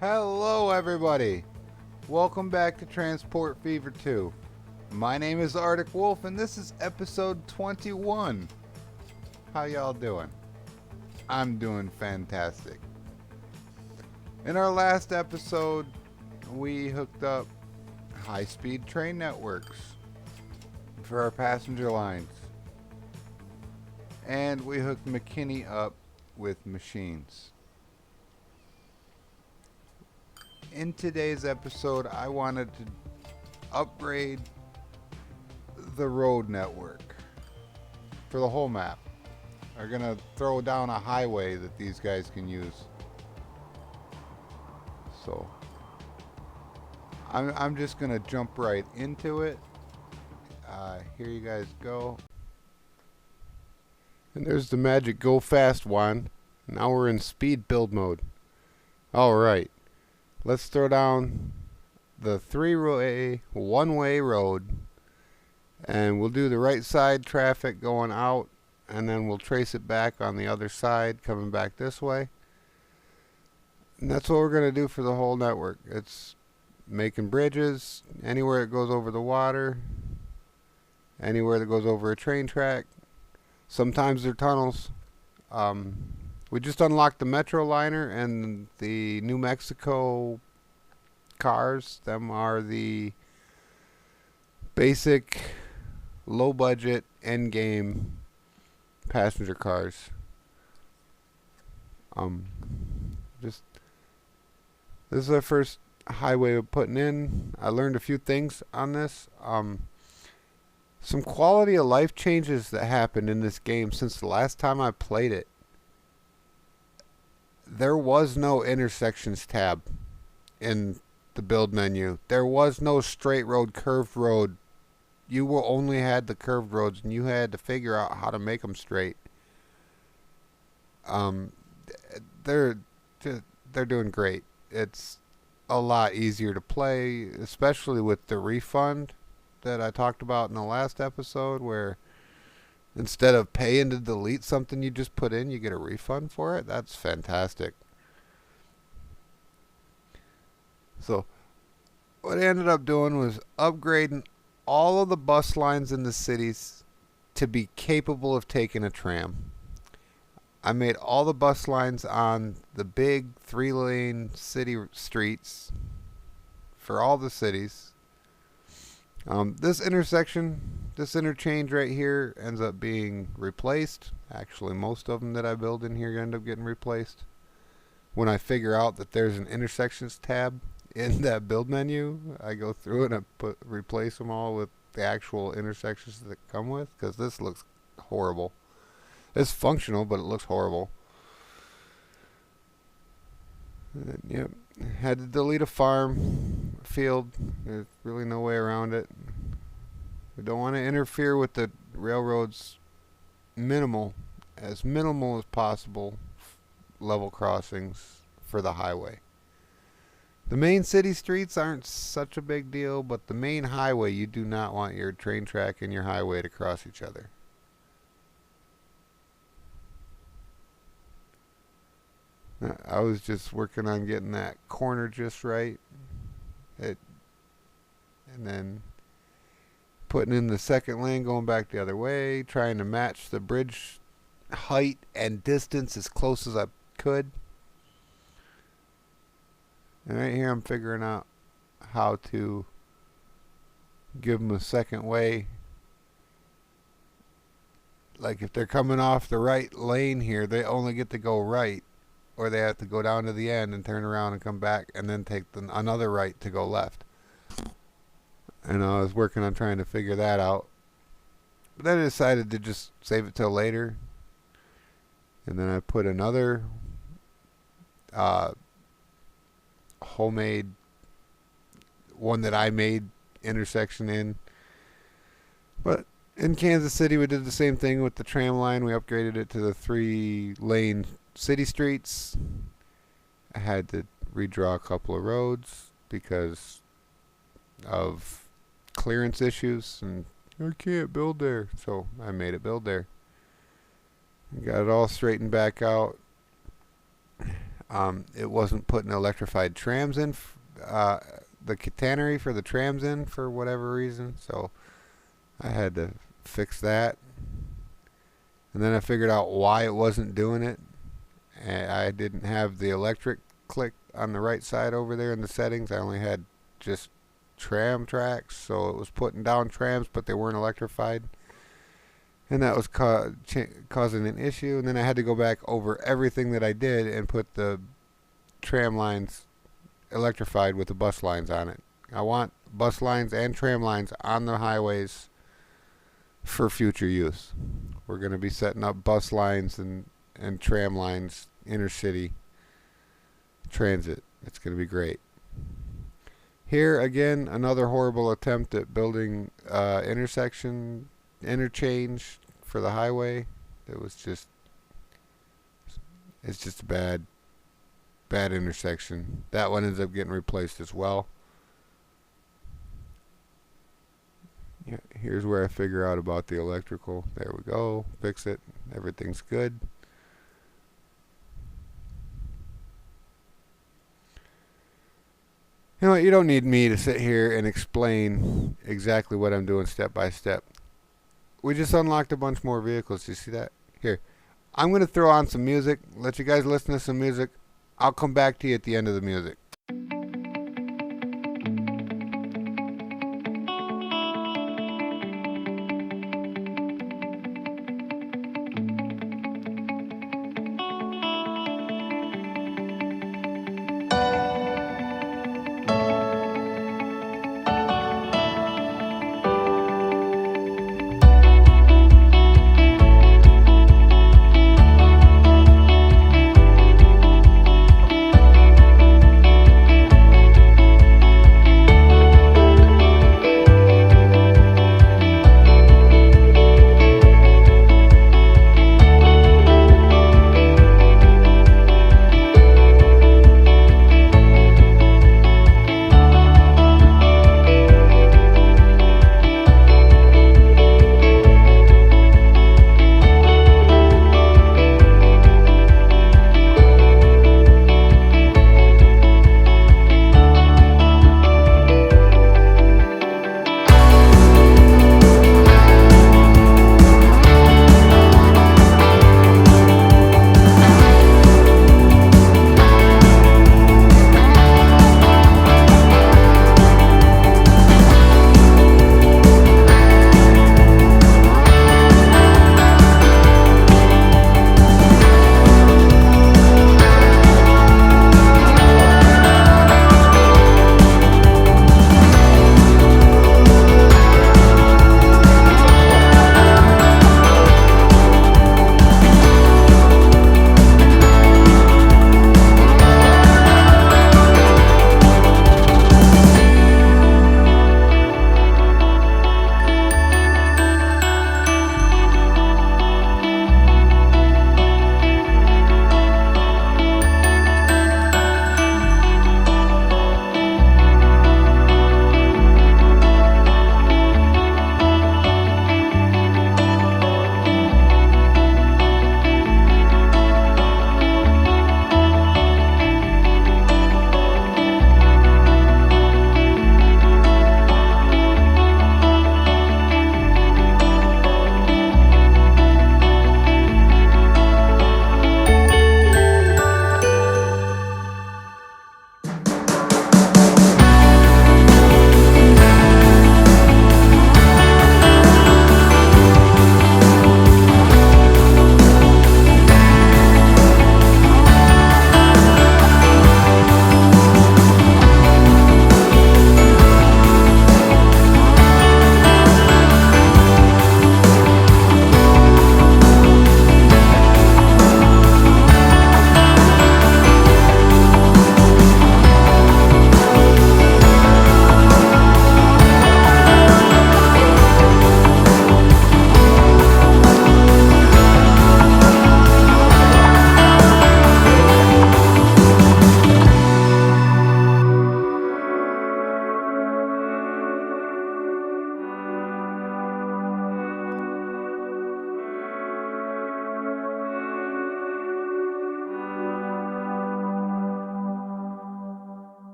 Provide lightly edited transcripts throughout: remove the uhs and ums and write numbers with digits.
Hello, everybody. Welcome back to Transport Fever 2. My name is Arctic Wolf, and this is episode 21. How y'all doing? I'm doing fantastic. In our last episode, we hooked up high-speed train networks for our passenger lines. And we hooked McKinney up with machines. In today's episode, I wanted to upgrade the road network for the whole map. They're gonna throw down a highway that these guys can use. So I'm just gonna jump right into it. Here you guys go. And there's the magic go fast wand. Now we're in speed build mode. Alright. Let's throw down the one-way road, and we'll do the right side traffic going out, and then we'll trace it back on the other side coming back this way. And that's what we're going to do for the whole network. It's making bridges anywhere it goes over the water, anywhere that goes over a train track. Sometimes they're tunnels. We just unlocked the Metro liner and the New Mexico cars. Them are the basic, low-budget, end-game passenger cars. This is our first highway we're putting in. I learned a few things on this. Some quality of life changes that happened in this game since the last time I played it. There was no intersections tab in the build menu. There was no straight road, curved road. You only had the curved roads, and you had to figure out how to make them straight. They're doing great. It's a lot easier to play, especially with the refund that I talked about in the last episode, where instead of paying to delete something you just put in, you get a refund for it. That's fantastic. So what I ended up doing was upgrading all of the bus lines in the cities to be capable of taking a tram. I made all the bus lines on the big 3-lane city streets for all the cities. This interchange right here ends up being replaced. Actually, most of them that I build in here end up getting replaced. When I figure out that there's an intersections tab in that build menu, I go through and I replace them all with the actual intersections that come with, because this looks horrible. It's functional, but it looks horrible. Yep. Had to delete a field. There's really no way around it. We don't want to interfere with the railroad's as minimal as possible level crossings for the highway. The main city streets aren't such a big deal, but the main highway, you do not want your train track and your highway to cross each other. I was just working on getting that corner just right. And then putting in the second lane going back the other way, trying to match the bridge height and distance as close as I could. And right here I'm figuring out how to give them a second way. Like if they're coming off the right lane here, they only get to go right, or they have to go down to the end and turn around and come back and then take another right to go left. And I was working on trying to figure that out. But then I decided to just save it till later. And then I put another homemade one that I made intersection in. But in Kansas City, we did the same thing with the tram line. We upgraded it to the 3-lane city streets. I had to redraw a couple of roads because of clearance issues, and I can't build there, so I made it build there. Got it all straightened back out. It wasn't putting electrified trams in, the catenary for the trams in for whatever reason, so I had to fix that. And then I figured out why it wasn't doing it. And I didn't have the electric click on the right side over there in the settings. I only had just tram tracks, so it was putting down trams, but they weren't electrified. And that was causing an issue. And then I had to go back over everything that I did and put the tram lines electrified with the bus lines on it. I want bus lines and tram lines on the highways for future use. We're going to be setting up bus lines and tram lines, intercity transit. It's going to be great. Here again, another horrible attempt at building interchange for the highway. It's just a bad intersection. That one ends up getting replaced as well. Yeah, here's where I figure out about the electrical. There we go. Fix it. Everything's good. You know what? You don't need me to sit here and explain exactly what I'm doing step by step. We just unlocked a bunch more vehicles. You see that? Here. I'm going to throw on some music. Let you guys listen to some music. I'll come back to you at the end of the music.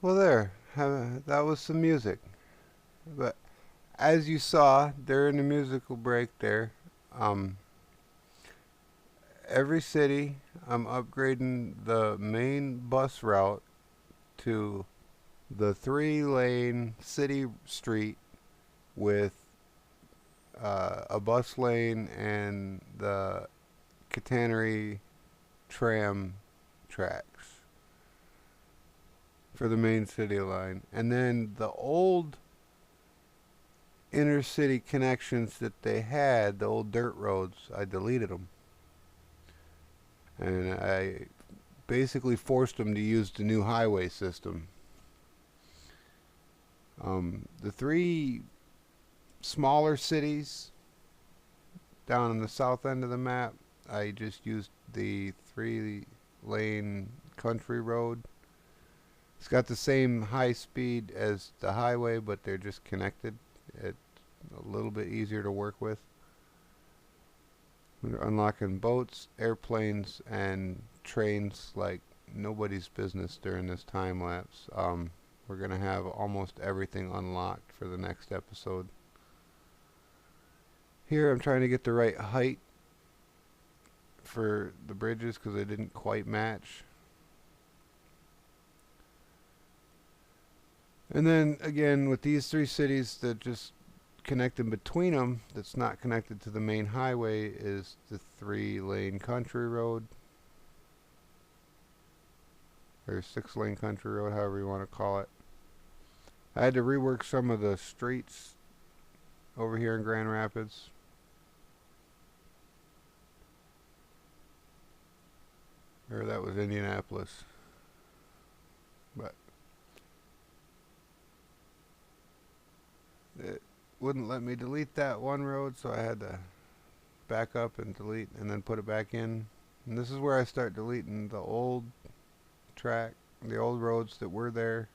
Well, there. That was some music. But as you saw during the musical break there, um, every city, I'm upgrading the main bus route to the 3-lane city street with a bus lane and the catenary tram tracks for the main city line. And then the old inner city connections that they had, the old dirt roads, I deleted them. And I basically forced them to use the new highway system. The three smaller cities down on the south end of the map, I just used the 3-lane country road. It's got the same high speed as the highway, but they're just connected. It's a little bit easier to work with. We're unlocking boats, airplanes, and trains like nobody's business during this time lapse. We're going to have almost everything unlocked for the next episode. Here I'm trying to get the right height for the bridges because they didn't quite match. And then again with these three cities that just connect in between them, that's not connected to the main highway, is the 3-lane country road. Or 6-lane country road, however you want to call it. I had to rework some of the streets over here in Grand Rapids. Or that was Indianapolis. But it wouldn't let me delete that one road, so I had to back up and delete and then put it back in. And this is where I start deleting the old track, the old roads that were there.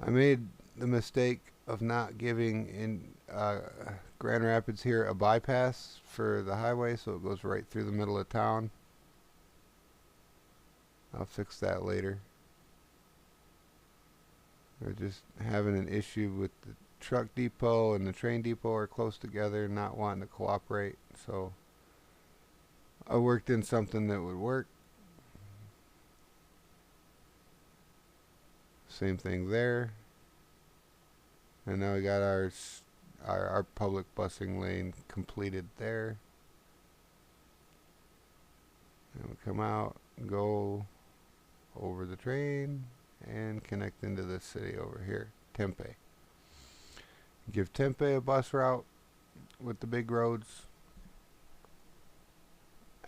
I made the mistake of not giving in Grand Rapids here a bypass for the highway, so it goes right through the middle of town. I'll fix that later. We're just having an issue with the truck depot and the train depot are close together, not wanting to cooperate, so I worked in something that would work. Same thing there. And now we got our public busing lane completed there. And we come out, go over the train, and connect into the city over here, Tempe. Give Tempe a bus route with the big roads,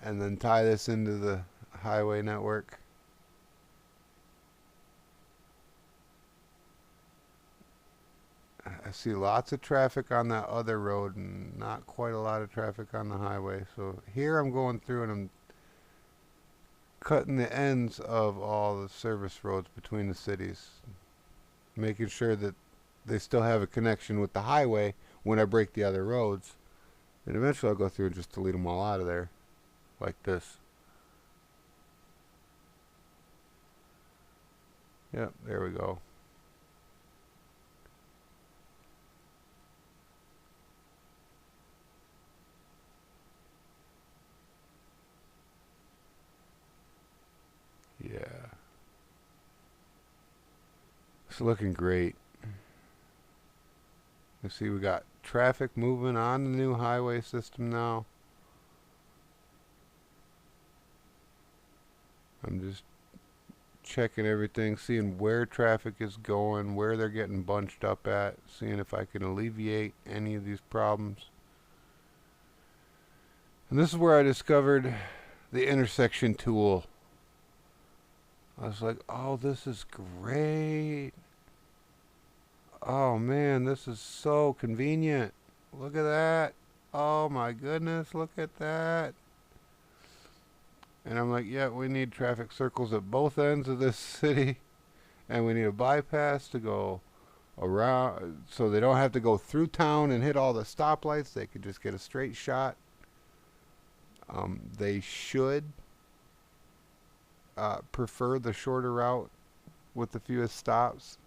and then tie this into the highway network. I see lots of traffic on that other road and not quite a lot of traffic on the highway. So here I'm going through and I'm cutting the ends of all the service roads between the cities, making sure that they still have a connection with the highway when I break the other roads. And eventually I'll go through and just delete them all out of there, like this. Yep, there we go. Yeah. It's looking great. You see we got traffic moving on the new highway system now. I'm just checking everything, seeing where traffic is going, where they're getting bunched up at, seeing if I can alleviate any of these problems. And this is where I discovered the intersection tool. I was like, oh, this is great. Oh man, this is so convenient. Look at that. Oh my goodness, look at that. And I'm like, yeah, we need traffic circles at both ends of this city. And we need a bypass to go around, so they don't have to go through town and hit all the stoplights. They could just get a straight shot. They should prefer the shorter route with the fewest stops.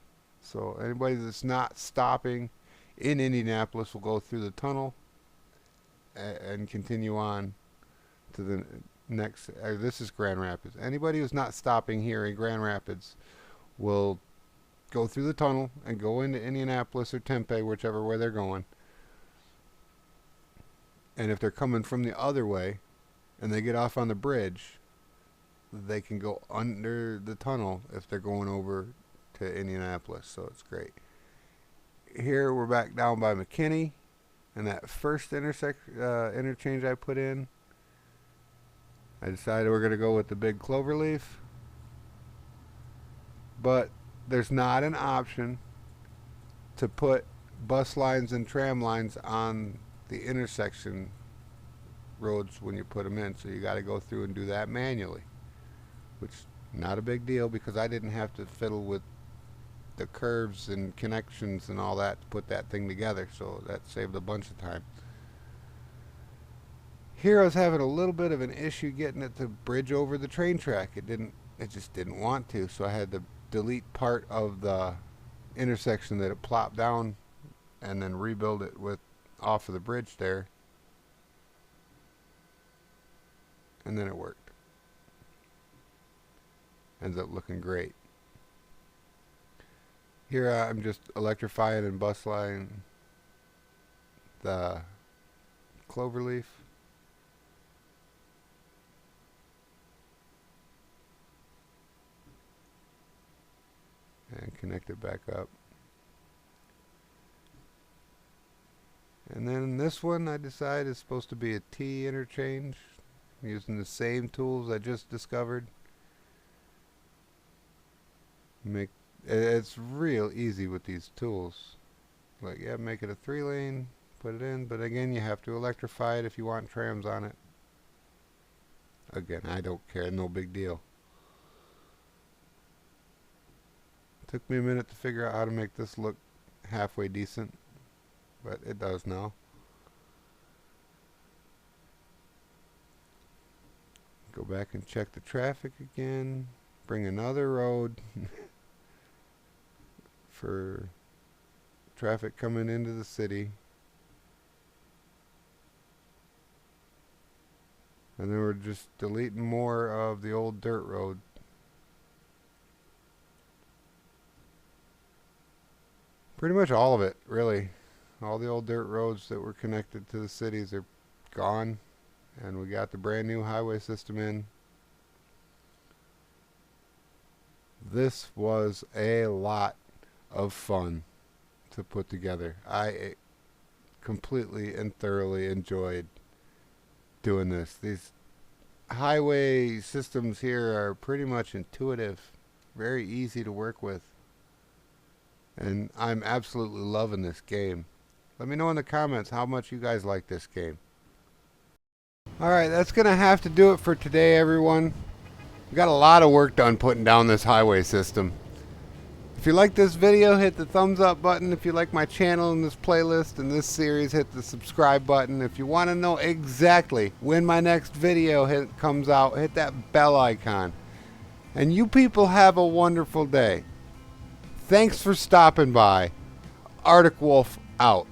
So anybody that's not stopping in Indianapolis will go through the tunnel and continue on to the next. This is Grand Rapids. Anybody who's not stopping here in Grand Rapids will go through the tunnel and go into Indianapolis or Tempe, whichever way they're going. And if they're coming from the other way and they get off on the bridge, they can go under the tunnel if they're going over to Indianapolis. So it's great. Here we're back down by McKinney, and that first interchange I put in, I decided we're going to go with the big cloverleaf. But there's not an option to put bus lines and tram lines on the intersection roads when you put them in, so you got to go through and do that manually, which not a big deal because I didn't have to fiddle with the curves and connections and all that to put that thing together, so that saved a bunch of time. Here I was having a little bit of an issue getting it to bridge over the train track. It just didn't want to, so I had to delete part of the intersection that it plopped down and then rebuild it with off of the bridge there, and then it worked. Ends up looking great. Here I'm just electrifying and bus line the cloverleaf. And connect it back up. And then this one I decided is supposed to be a T interchange. I'm using the same tools I just discovered. It's real easy with these tools. Like, yeah, make it a 3-lane, put it in, but again, you have to electrify it if you want trams on it. Again, I don't care, no big deal. Took me a minute to figure out how to make this look halfway decent, but it does now. Go back and check the traffic again. Bring another road for traffic coming into the city. And then we're just deleting more of the old dirt road. Pretty much all of it, really. All the old dirt roads that were connected to the cities are gone, and we got the brand new highway system in. This was a lot of fun to put together. I completely and thoroughly enjoyed doing this. These highway systems here are pretty much intuitive, very easy to work with. And I'm absolutely loving this game. Let me know in the comments how much you guys like this game. Alright, that's going to have to do it for today, everyone. We got a lot of work done putting down this highway system. If you like this video, hit the thumbs up button. If you like my channel and this playlist and this series, hit the subscribe button. If you want to know exactly when my next video comes out, hit that bell icon. And you people have a wonderful day. Thanks for stopping by. Arctic Wolf out.